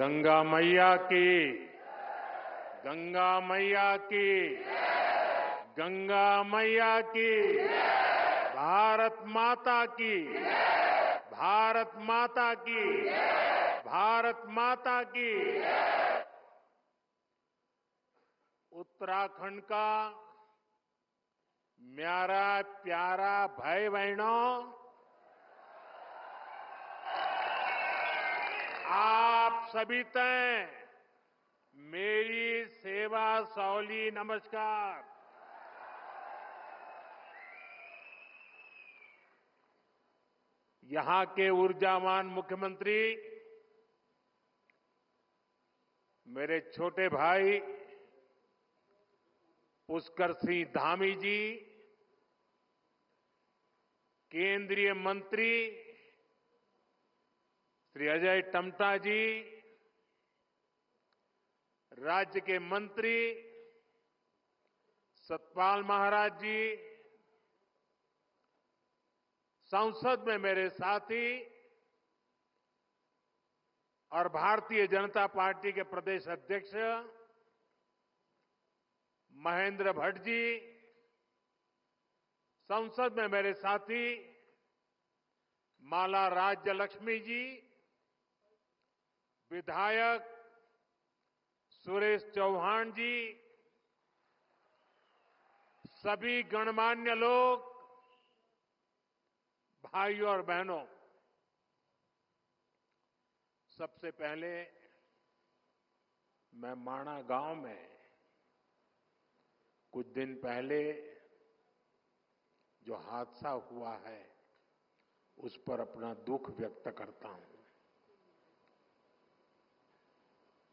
गंगा मैया की, गंगा मैया की, गंगा मैया की, भारत माता की, भारत माता की, भारत माता की। उत्तराखंड का म्यारा प्यारा भाई बहनों, आप सभी तय मेरी सेवा सौली नमस्कार। यहां के ऊर्जावान मुख्यमंत्री मेरे छोटे भाई पुष्कर सिंह धामी जी, केंद्रीय मंत्री श्री अजय टम्टा जी, राज्य के मंत्री सतपाल महाराज जी, संसद में मेरे साथी और भारतीय जनता पार्टी के प्रदेश अध्यक्ष महेंद्र भट्ट जी, संसद में मेरे साथी माला राज्य लक्ष्मी जी, विधायक सुरेश चौहान जी, सभी गणमान्य लोग, भाइयों और बहनों, सबसे पहले मैं माणा गांव में कुछ दिन पहले जो हादसा हुआ है उस पर अपना दुख व्यक्त करता हूं।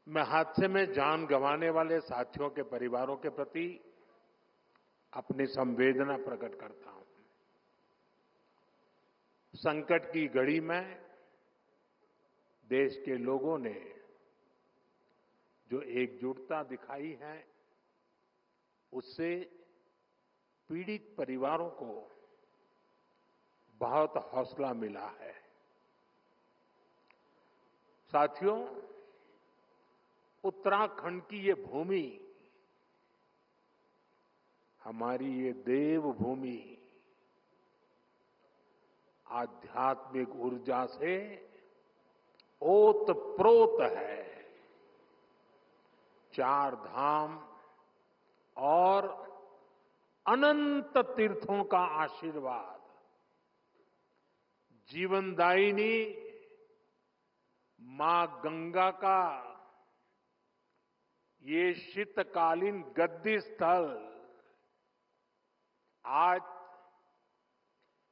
मैं हादसे में जान गंवाने वाले साथियों के परिवारों के प्रति अपनी संवेदना प्रकट करता हूं। संकट की घड़ी में देश के लोगों ने जो एकजुटता दिखाई है उससे पीड़ित परिवारों को बहुत हौसला मिला है। साथियों, उत्तराखंड की ये भूमि, हमारी ये देवभूमि आध्यात्मिक ऊर्जा से ओतप्रोत है। चार धाम और अनंत तीर्थों का आशीर्वाद, जीवनदायिनी मां गंगा का ये शीतकालीन गद्दी स्थल आज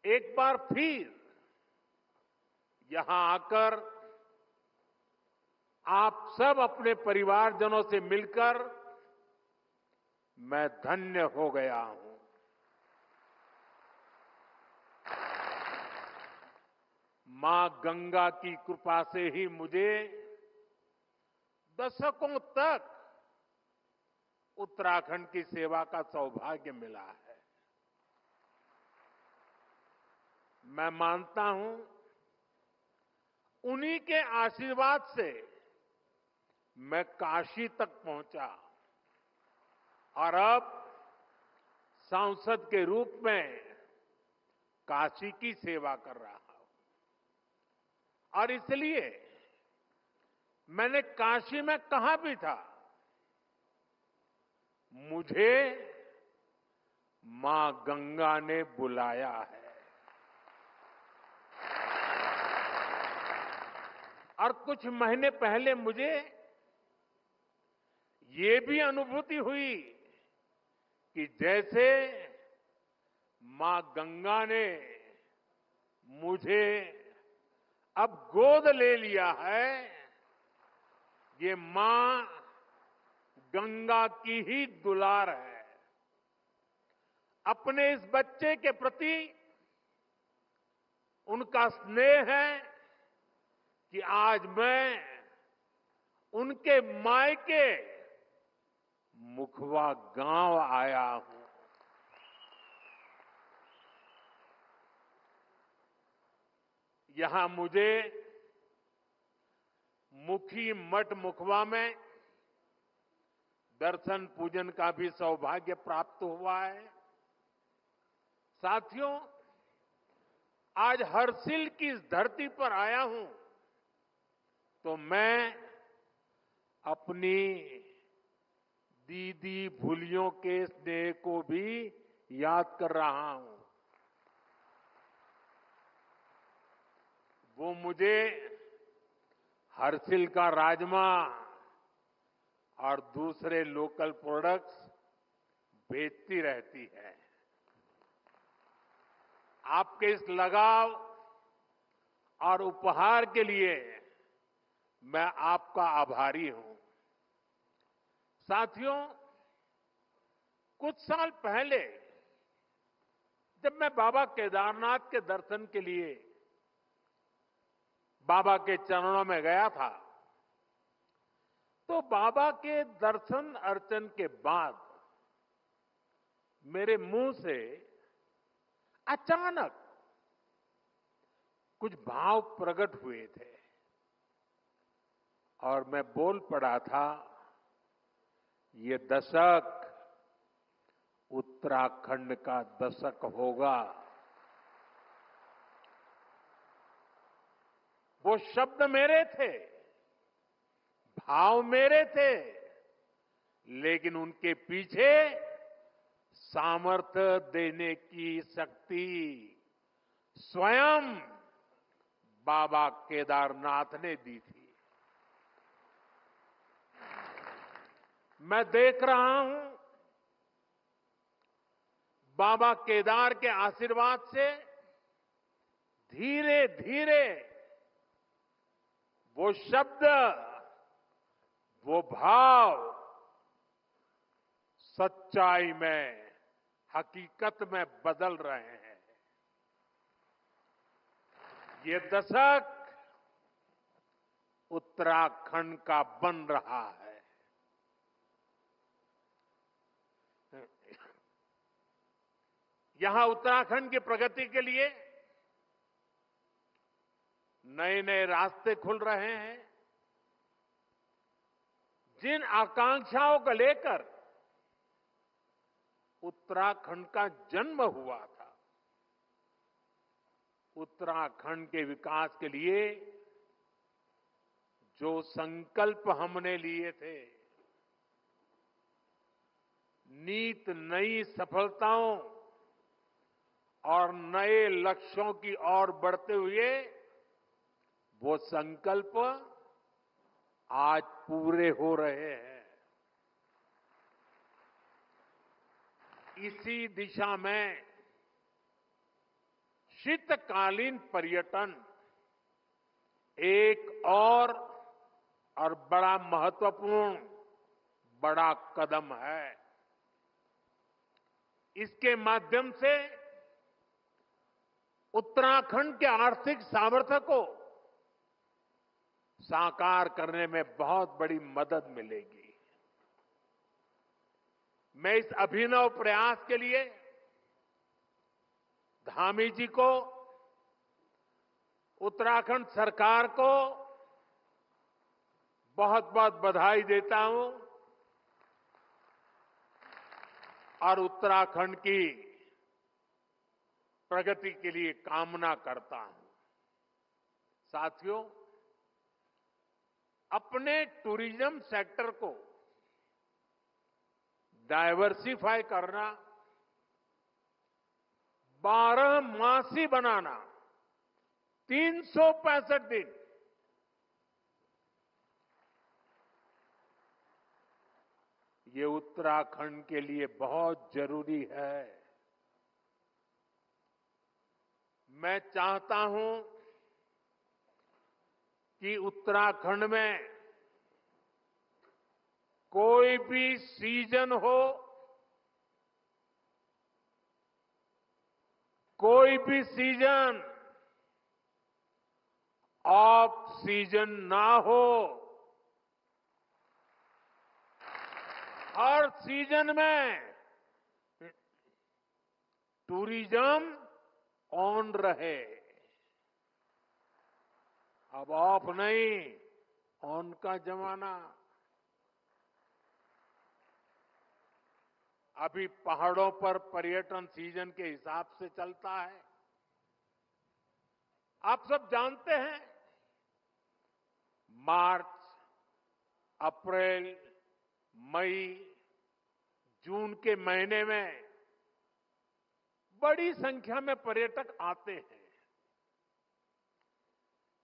एक बार फिर यहां आकर आप सब अपने परिवारजनों से मिलकर मैं धन्य हो गया हूं। मां गंगा की कृपा से ही मुझे दशकों तक उत्तराखंड की सेवा का सौभाग्य मिला है। मैं मानता हूं उन्हीं के आशीर्वाद से मैं काशी तक पहुंचा और अब सांसद के रूप में काशी की सेवा कर रहा हूं। और इसलिए मैंने काशी में कहा भी था, मुझे मां गंगा ने बुलाया है। और कुछ महीने पहले मुझे ये भी अनुभूति हुई कि जैसे मां गंगा ने मुझे अब गोद ले लिया है, ये मां गंगा की ही दुलार है। अपने इस बच्चे के प्रति उनका स्नेह है कि आज मैं उनके मायके मुखवा गांव आया हूं। यहां मुझे मुखी मठ मुखवा में दर्शन पूजन का भी सौभाग्य प्राप्त हुआ है। साथियों, आज हर्षिल की इस धरती पर आया हूं तो मैं अपनी दीदी भूलियों के स्नेह को भी याद कर रहा हूं। वो मुझे हर्षिल का राजमा और दूसरे लोकल प्रोडक्ट्स बेचती रहती है। आपके इस लगाव और उपहार के लिए मैं आपका आभारी हूं। साथियों, कुछ साल पहले जब मैं बाबा केदारनाथ के दर्शन के लिए बाबा के चरणों में गया था तो बाबा के दर्शन अर्चन के बाद मेरे मुंह से अचानक कुछ भाव प्रकट हुए थे और मैं बोल पड़ा था, ये दशक उत्तराखंड का दशक होगा। वो शब्द मेरे थे, भाव मेरे थे, लेकिन उनके पीछे सामर्थ्य देने की शक्ति स्वयं बाबा केदारनाथ ने दी थी। मैं देख रहा हूं बाबा केदार के आशीर्वाद से धीरे धीरे वो शब्द, वो भाव सच्चाई में, हकीकत में बदल रहे हैं। ये दशक उत्तराखंड का बन रहा है। यहां उत्तराखंड की प्रगति के लिए नए नए रास्ते खुल रहे हैं। जिन आकांक्षाओं को लेकर उत्तराखंड का जन्म हुआ था, उत्तराखंड के विकास के लिए जो संकल्प हमने लिए थे, नीत नई सफलताओं और नए लक्ष्यों की ओर बढ़ते हुए वो संकल्प आज पूरे हो रहे हैं। इसी दिशा में शीतकालीन पर्यटन एक और बड़ा महत्वपूर्ण बड़ा कदम है। इसके माध्यम से उत्तराखंड के आर्थिक सामर्थ्य को साकार करने में बहुत बड़ी मदद मिलेगी। मैं इस अभिनव प्रयास के लिए धामी जी को, उत्तराखंड सरकार को बहुत बहुत बधाई देता हूं और उत्तराखंड की प्रगति के लिए कामना करता हूं। साथियों, अपने टूरिज्म सेक्टर को डायवर्सिफाई करना, 12 मासी बनाना, 365 दिन, ये उत्तराखंड के लिए बहुत जरूरी है। मैं चाहता हूं कि उत्तराखंड में कोई भी सीजन हो, कोई भी सीजन ऑफ सीजन ना हो, हर सीजन में टूरिज्म ऑन रहे। अब ऑफ नहीं, उनका जमाना अभी पहाड़ों पर पर्यटन सीजन के हिसाब से चलता है। आप सब जानते हैं, मार्च, अप्रैल, मई, जून के महीने में बड़ी संख्या में पर्यटक आते हैं।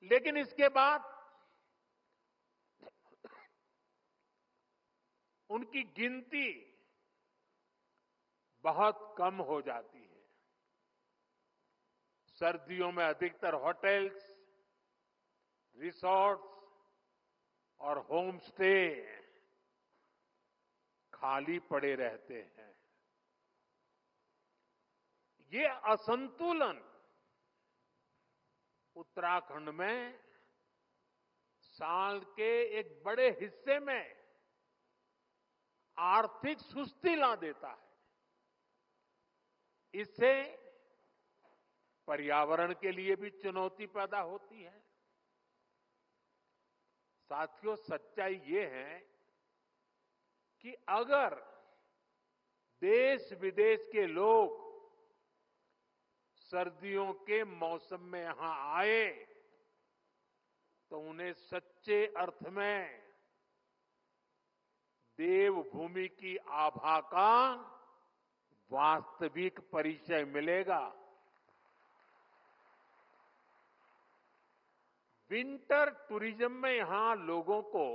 लेकिन इसके बाद उनकी गिनती बहुत कम हो जाती है। सर्दियों में अधिकतर होटल्स, रिसोर्ट्स और होम स्टे खाली पड़े रहते हैं। ये असंतुलन उत्तराखंड में साल के एक बड़े हिस्से में आर्थिक सुस्ती ला देता है। इससे पर्यावरण के लिए भी चुनौती पैदा होती है। साथियों, सच्चाई ये है कि अगर देश विदेश के लोग सर्दियों के मौसम में यहां आए तो उन्हें सच्चे अर्थ में देवभूमि की आभा का वास्तविक परिचय मिलेगा। विंटर टूरिज्म में यहां लोगों को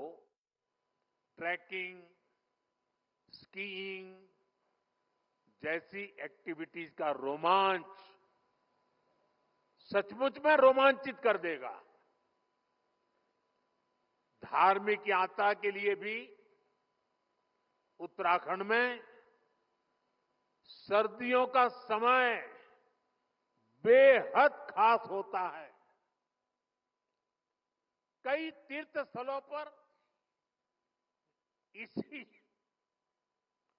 ट्रैकिंग, स्कीइंग जैसी एक्टिविटीज का रोमांच सचमुच में रोमांचित कर देगा। धार्मिक यात्रा के लिए भी उत्तराखंड में सर्दियों का समय बेहद खास होता है। कई तीर्थ स्थलों पर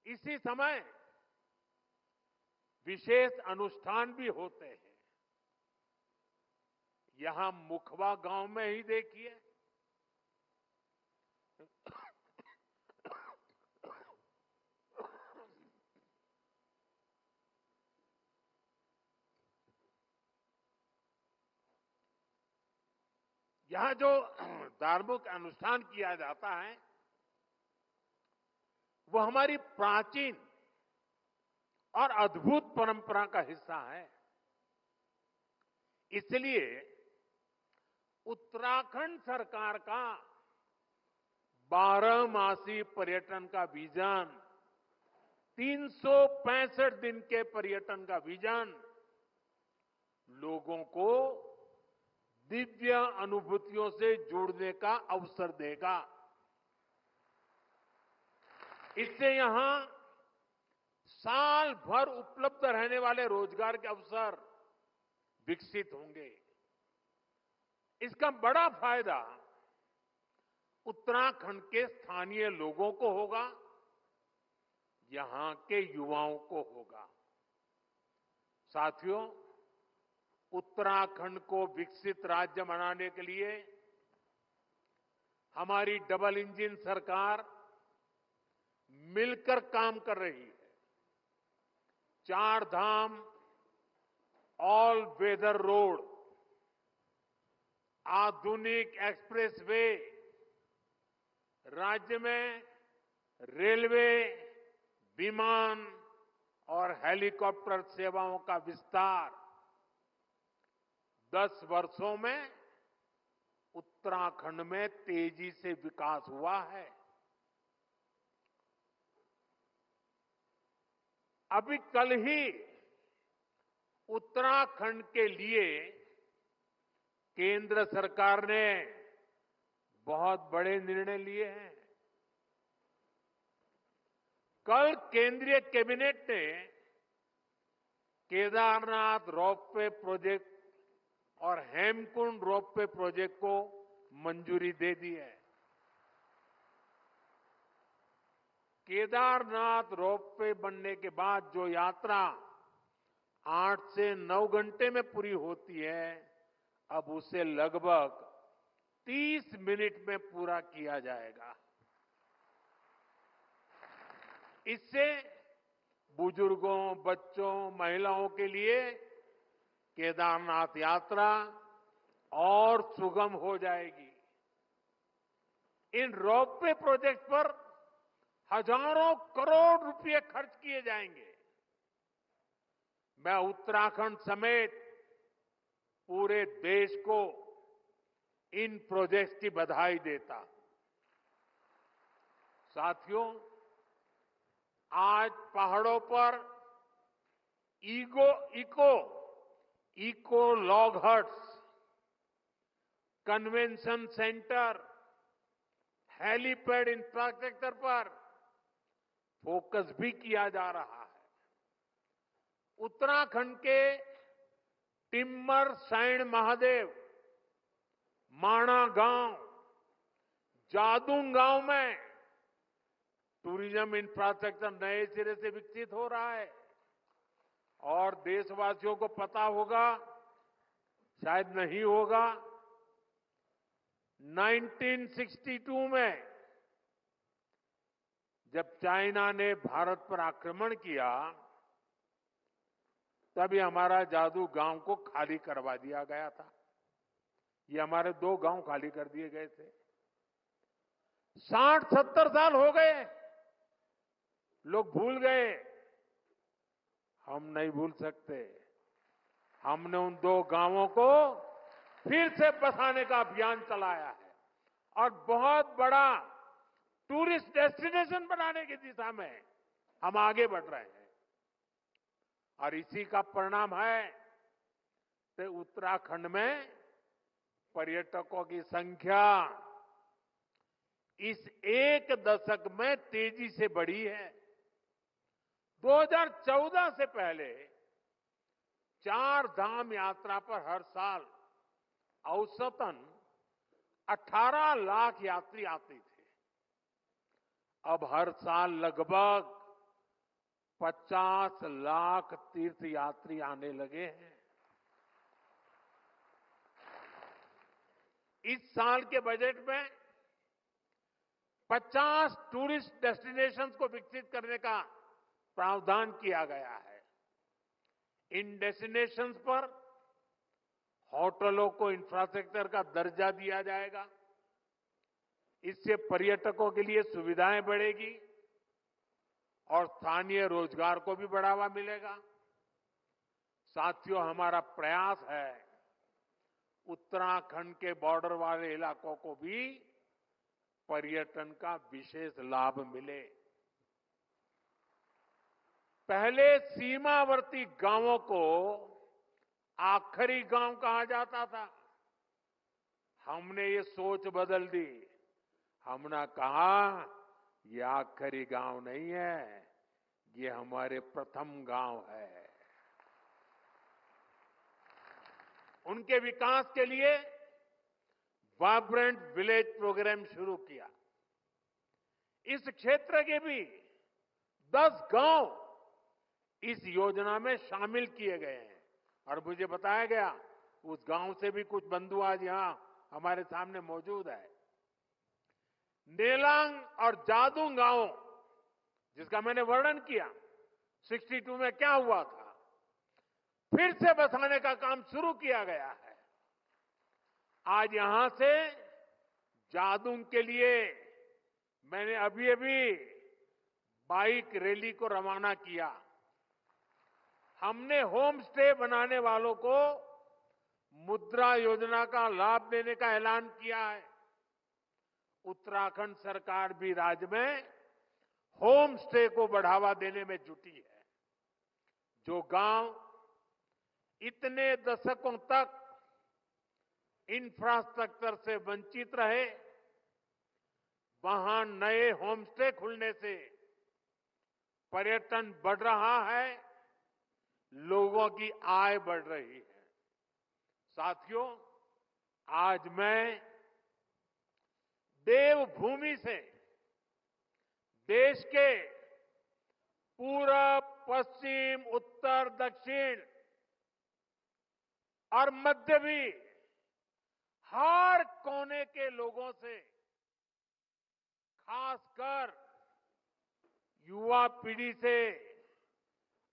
इसी समय विशेष अनुष्ठान भी होते हैं। यहां मुखवा गांव में ही देखिए, यहां जो धार्मिक अनुष्ठान किया जाता है वो हमारी प्राचीन और अद्भुत परंपरा का हिस्सा है। इसलिए उत्तराखंड सरकार का 12 मासी पर्यटन का विजन, 365 दिन के पर्यटन का विजन लोगों को दिव्य अनुभूतियों से जुड़ने का अवसर देगा। इससे यहां साल भर उपलब्ध रहने वाले रोजगार के अवसर विकसित होंगे। इसका बड़ा फायदा उत्तराखंड के स्थानीय लोगों को होगा, यहां के युवाओं को होगा। साथियों, उत्तराखंड को विकसित राज्य बनाने के लिए हमारी डबल इंजन सरकार मिलकर काम कर रही है। 4 धाम ऑल वेदर रोड, आधुनिक एक्सप्रेस वे, राज्य में रेलवे, विमान और हेलीकॉप्टर सेवाओं का विस्तार 10 वर्षों में उत्तराखंड में तेजी से विकास हुआ है। अभी कल ही उत्तराखंड के लिए केंद्र सरकार ने बहुत बड़े निर्णय लिए हैं। कल केंद्रीय कैबिनेट ने केदारनाथ रोपवे प्रोजेक्ट और हेमकुंड रोपवे प्रोजेक्ट को मंजूरी दे दी है। केदारनाथ रोपवे बनने के बाद जो यात्रा 8 से 9 घंटे में पूरी होती है, अब उसे लगभग 30 मिनट में पूरा किया जाएगा। इससे बुजुर्गों, बच्चों, महिलाओं के लिए केदारनाथ यात्रा और सुगम हो जाएगी। इन रोपवे प्रोजेक्ट पर हजारों करोड़ रुपए खर्च किए जाएंगे। मैं उत्तराखंड समेत पूरे देश को इन प्रोजेक्ट्स की बधाई देता हूं। साथियों, आज पहाड़ों पर eco log huts, convention centre, helipad infrastructure पर फोकस भी किया जा रहा है। उत्तराखंड के टिम्मर सैंड महादेव, माणा गांव, जादूंग गांव में टूरिज्म इंफ्रास्ट्रक्चर नए सिरे से विकसित हो रहा है। और देशवासियों को पता होगा, शायद नहीं होगा, 1962 में जब चाइना ने भारत पर आक्रमण किया, तभी हमारा जादू गांव को खाली करवा दिया गया था। ये हमारे 2 गांव खाली कर दिए गए थे। 60-70 साल हो गए, लोग भूल गए। हम नहीं भूल सकते। हमने उन 2 गांवों को फिर से बसाने का अभियान चलाया है और बहुत बड़ा टूरिस्ट डेस्टिनेशन बनाने की दिशा में हम आगे बढ़ रहे हैं। और इसी का परिणाम है कि उत्तराखंड में पर्यटकों की संख्या इस 1 दशक में तेजी से बढ़ी है। 2014 से पहले 4 धाम यात्रा पर हर साल औसतन 18 लाख यात्री आते थे। अब हर साल लगभग 50 लाख तीर्थ यात्री आने लगे हैं। इस साल के बजट में 50 टूरिस्ट डेस्टिनेशंस को विकसित करने का प्रावधान किया गया है। इन डेस्टिनेशंस पर होटलों को इंफ्रास्ट्रक्चर का दर्जा दिया जाएगा। इससे पर्यटकों के लिए सुविधाएं बढ़ेगी और स्थानीय रोजगार को भी बढ़ावा मिलेगा। साथियों, हमारा प्रयास है उत्तराखंड के बॉर्डर वाले इलाकों को भी पर्यटन का विशेष लाभ मिले। पहले सीमावर्ती गांवों को आखिरी गांव कहा जाता था। हमने ये सोच बदल दी। हमने कहा ये आखिरी गांव नहीं है, ये हमारे प्रथम गांव है। उनके विकास के लिए वाइब्रेंट विलेज प्रोग्राम शुरू किया। इस क्षेत्र के भी 10 गांव इस योजना में शामिल किए गए हैं और मुझे बताया गया उस गांव से भी कुछ बंधु आज यहां हमारे सामने मौजूद है। नेलांग और जादूंग गांव, जिसका मैंने वर्णन किया, 62 में क्या हुआ था, फिर से बसाने का काम शुरू किया गया है। आज यहां से जादूंग के लिए मैंने अभी बाइक रैली को रवाना किया। हमने होम स्टे बनाने वालों को मुद्रा योजना का लाभ देने का ऐलान किया है। उत्तराखंड सरकार भी राज्य में होम स्टे को बढ़ावा देने में जुटी है। जो गांव इतने दशकों तक इंफ्रास्ट्रक्चर से वंचित रहे, वहां नए होम स्टे खुलने से पर्यटन बढ़ रहा है, लोगों की आय बढ़ रही है। साथियों, आज मैं देवभूमि से देश के पूरब, पश्चिम, उत्तर, दक्षिण और मध्य भी हर कोने के लोगों से, खासकर युवा पीढ़ी से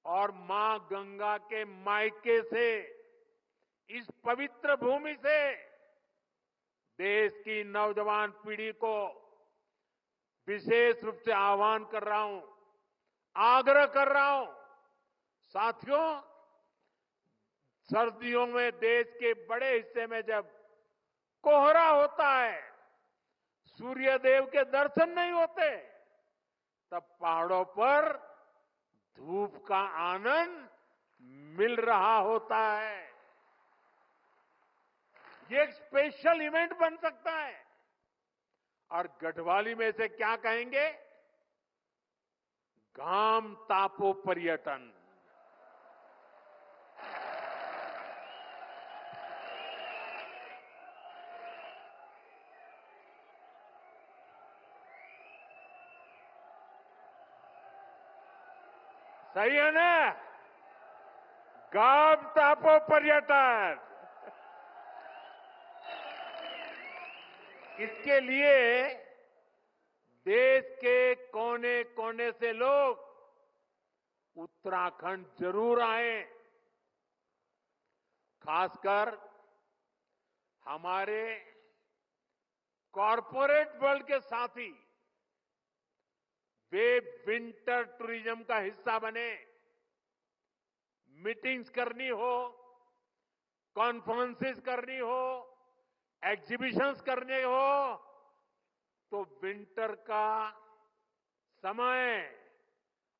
और मां गंगा के मायके से, इस पवित्र भूमि से देश की नौजवान पीढ़ी को विशेष रूप से आह्वान कर रहा हूं, आग्रह कर रहा हूं। साथियों, सर्दियों में देश के बड़े हिस्से में जब कोहरा होता है, सूर्यदेव के दर्शन नहीं होते, तब पहाड़ों पर धूप का आनंद मिल रहा होता है। ये एक स्पेशल इवेंट बन सकता है। और गढ़वाली में से क्या कहेंगे? घाम तापो पर्यटन। सही है ना? घाम तापो पर्यटन। इसके लिए देश के कोने कोने से लोग उत्तराखंड जरूर आए। खासकर हमारे कॉरपोरेट वर्ल्ड के साथी, वे विंटर टूरिज्म का हिस्सा बने। मीटिंग्स करनी हो, कॉन्फ्रेंसेस करनी हो, एग्जीबिशंस करने हो, तो विंटर का समय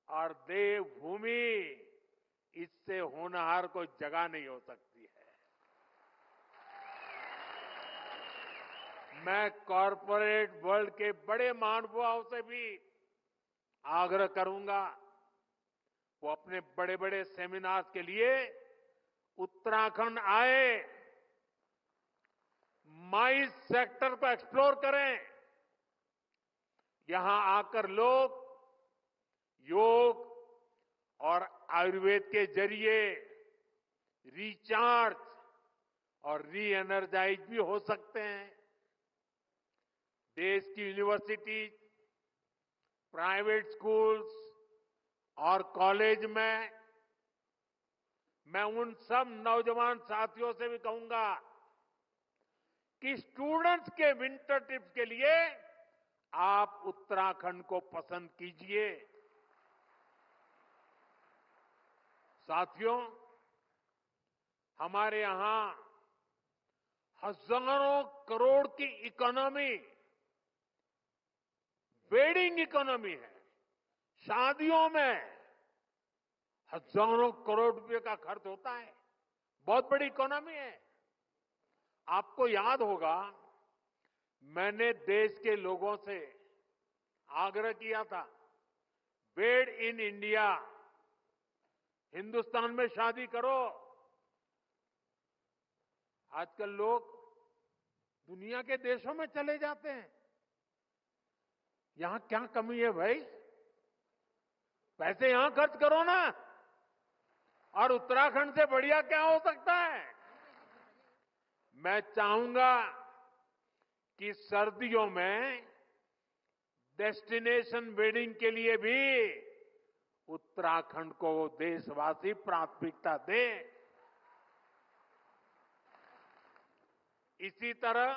और देवभूमि, इससे होनहार कोई जगह नहीं हो सकती है। मैं कॉरपोरेट वर्ल्ड के बड़े महानुभावों से भी आग्रह करूंगा, वो अपने बड़े बड़े सेमिनार्स के लिए उत्तराखंड आए, माइस सेक्टर को एक्सप्लोर करें। यहां आकर लोग योग और आयुर्वेद के जरिए रिचार्ज और री एनर्जाइज भी हो सकते हैं। देश की यूनिवर्सिटी, प्राइवेट स्कूल्स और कॉलेज में मैं उन सब नौजवान साथियों से भी कहूंगा कि स्टूडेंट्स के विंटर ट्रिप के लिए आप उत्तराखंड को पसंद कीजिए। साथियों, हमारे यहां हजारों करोड़ की इकोनॉमी, वेडिंग इकोनॉमी है। शादियों में हजारों करोड़ रुपए का खर्च होता है, बहुत बड़ी इकोनॉमी है। आपको याद होगा, मैंने देश के लोगों से आग्रह किया था, वेड इन इंडिया, हिंदुस्तान में शादी करो। आजकल लोग दुनिया के देशों में चले जाते हैं। यहां क्या कमी है भाई? पैसे यहां खर्च करो ना। और उत्तराखंड से बढ़िया क्या हो सकता है? मैं चाहूंगा कि सर्दियों में डेस्टिनेशन वेडिंग के लिए भी उत्तराखंड को देशवासी प्राथमिकता दें। इसी तरह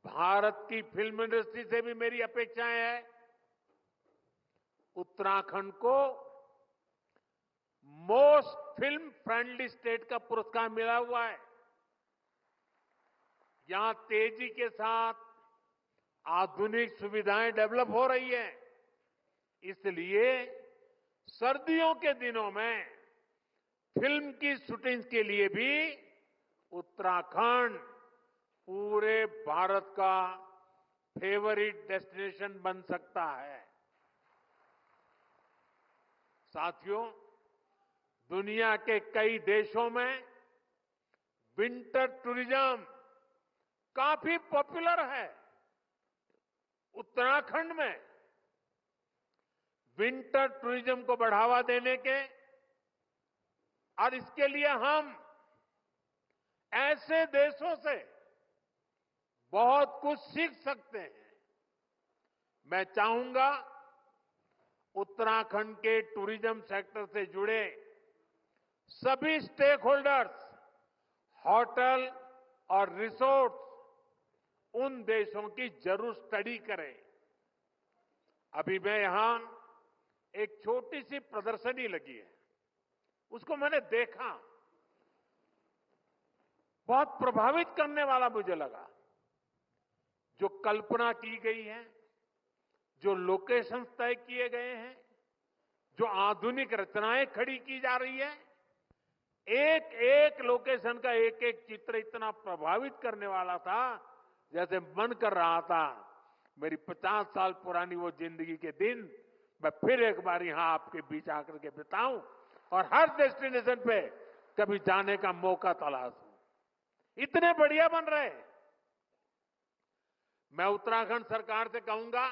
भारत की फिल्म इंडस्ट्री से भी मेरी अपेक्षाएं हैं। उत्तराखंड को मोस्ट फिल्म फ्रेंडली स्टेट का पुरस्कार मिला हुआ है। यहां तेजी के साथ आधुनिक सुविधाएं डेवलप हो रही है। इसलिए सर्दियों के दिनों में फिल्म की शूटिंग के लिए भी उत्तराखंड पूरे भारत का फेवरिट डेस्टिनेशन बन सकता है। साथियों, दुनिया के कई देशों में विंटर टूरिज्म काफी पॉपुलर है। उत्तराखंड में विंटर टूरिज्म को बढ़ावा देने के और इसके लिए हम ऐसे देशों से बहुत कुछ सीख सकते हैं। मैं चाहूंगा उत्तराखंड के टूरिज्म सेक्टर से जुड़े सभी स्टेक होल्डर्स, होटल और रिसोर्ट उन देशों की जरूर स्टडी करें। अभी मैं यहां एक छोटी सी प्रदर्शनी लगी है, उसको मैंने देखा, बहुत प्रभावित करने वाला मुझे लगा। जो कल्पना की गई है, जो लोकेशन तय किए गए हैं, जो आधुनिक रचनाएं खड़ी की जा रही है, एक एक लोकेशन का एक एक चित्र इतना प्रभावित करने वाला था, जैसे मन कर रहा था मेरी 50 साल पुरानी वो जिंदगी के दिन मैं फिर एक बार यहां आपके बीच आकर के बिताऊं और हर डेस्टिनेशन पे कभी जाने का मौका तलाशूं। इतने बढ़िया बन रहे। मैं उत्तराखंड सरकार से कहूंगा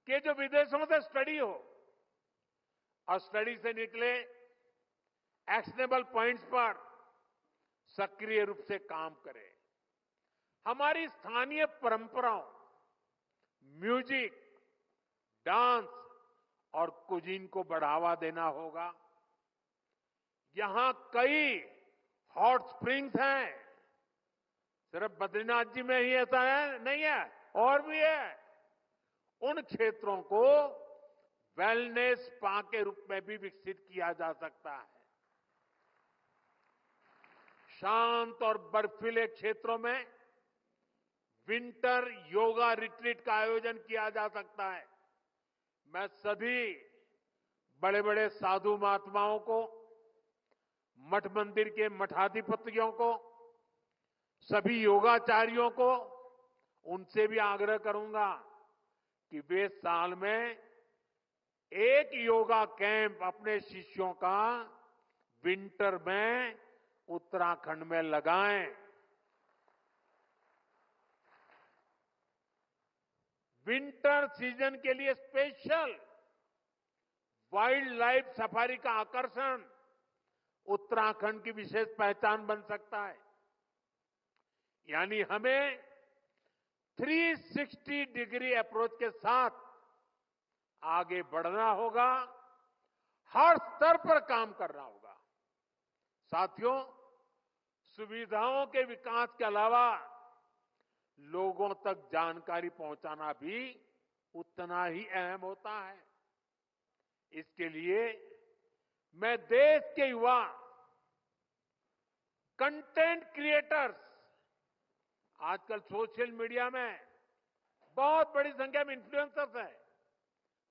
कि जो विदेशों से स्टडी हो और स्टडी से निकले एक्शनेबल पॉइंट्स पर सक्रिय रूप से काम करें। हमारी स्थानीय परंपराओं, म्यूजिक, डांस और कुजीन को बढ़ावा देना होगा। यहां कई हॉट स्प्रिंग्स हैं, सिर्फ बद्रीनाथ जी में ही ऐसा है नहीं है, और भी है। उन क्षेत्रों को वेलनेस स्पा के रूप में भी विकसित किया जा सकता है। शांत और बर्फीले क्षेत्रों में विंटर योगा रिट्रीट का आयोजन किया जा सकता है। मैं सभी बड़े बड़े साधु महात्माओं को, मठ मंदिर के मठाधिपतियों को, सभी योगाचार्यों को, उनसे भी आग्रह करूंगा कि वे साल में एक योगा कैंप अपने शिष्यों का विंटर में उत्तराखंड में लगाएं। विंटर सीजन के लिए स्पेशल वाइल्ड लाइफ सफारी का आकर्षण उत्तराखंड की विशेष पहचान बन सकता है। यानी हमें 360 डिग्री अप्रोच के साथ आगे बढ़ना होगा, हर स्तर पर काम करना होगा। साथियों, सुविधाओं के विकास के अलावा लोगों तक जानकारी पहुंचाना भी उतना ही अहम होता है। इसके लिए मैं देश के युवा कंटेंट क्रिएटर्स, आजकल सोशल मीडिया में बहुत बड़ी संख्या में इन्फ्लुएंसर्स हैं,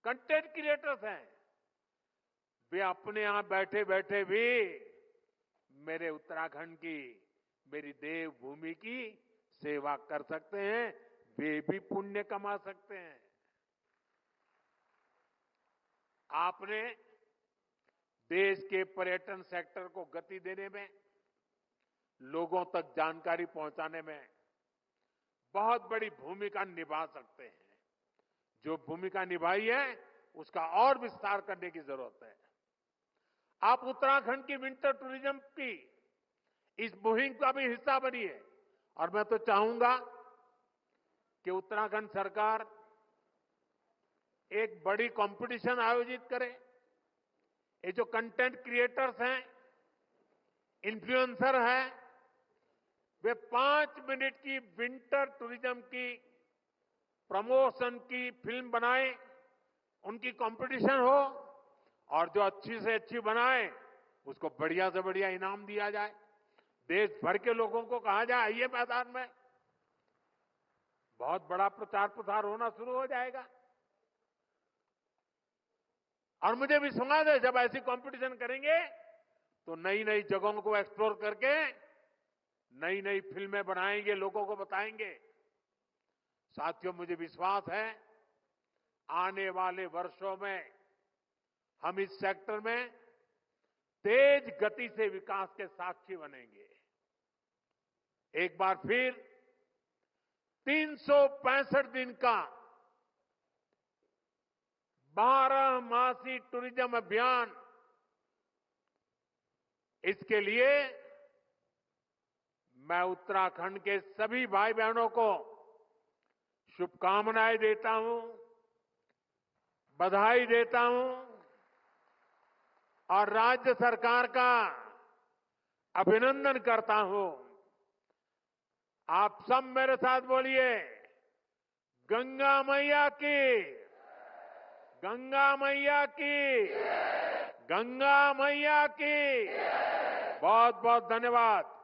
कंटेंट क्रिएटर्स हैं, वे अपने यहां बैठे बैठे भी मेरे उत्तराखंड की, मेरी देवभूमि की सेवा कर सकते हैं, वे भी पुण्य कमा सकते हैं। आपने देश के पर्यटन सेक्टर को गति देने में, लोगों तक जानकारी पहुंचाने में बहुत बड़ी भूमिका निभा सकते हैं। जो भूमिका निभाई है उसका और विस्तार करने की जरूरत है। आप उत्तराखंड की विंटर टूरिज्म की इस मुहिम का भी हिस्सा बनिए और मैं तो चाहूंगा कि उत्तराखंड सरकार एक बड़ी कंपटीशन आयोजित करे। ये जो कंटेंट क्रिएटर्स हैं, इन्फ्लुएंसर हैं, वे 5 मिनट की विंटर टूरिज्म की प्रमोशन की फिल्म बनाएं, उनकी कंपटीशन हो और जो अच्छी से अच्छी बनाए उसको बढ़िया से बढ़िया इनाम दिया जाए। देश भर के लोगों को कहा जाए आइए मैदान में, बहुत बड़ा प्रचार प्रसार होना शुरू हो जाएगा। और मुझे विश्वास है जब ऐसी कंपटीशन करेंगे तो नई नई जगहों को एक्सप्लोर करके नई नई फिल्में बनाएंगे, लोगों को बताएंगे। साथियों, मुझे विश्वास है आने वाले वर्षों में हम इस सेक्टर में तेज गति से विकास के साक्षी बनेंगे। एक बार फिर 365 दिन का 12 मासी टूरिज्म अभियान, इसके लिए मैं उत्तराखंड के सभी भाई बहनों को शुभकामनाएं देता हूं, बधाई देता हूं और राज्य सरकार का अभिनंदन करता हूं। आप सब मेरे साथ बोलिए, गंगा मैया की, गंगा मैया की, गंगा मैया की। बहुत बहुत धन्यवाद।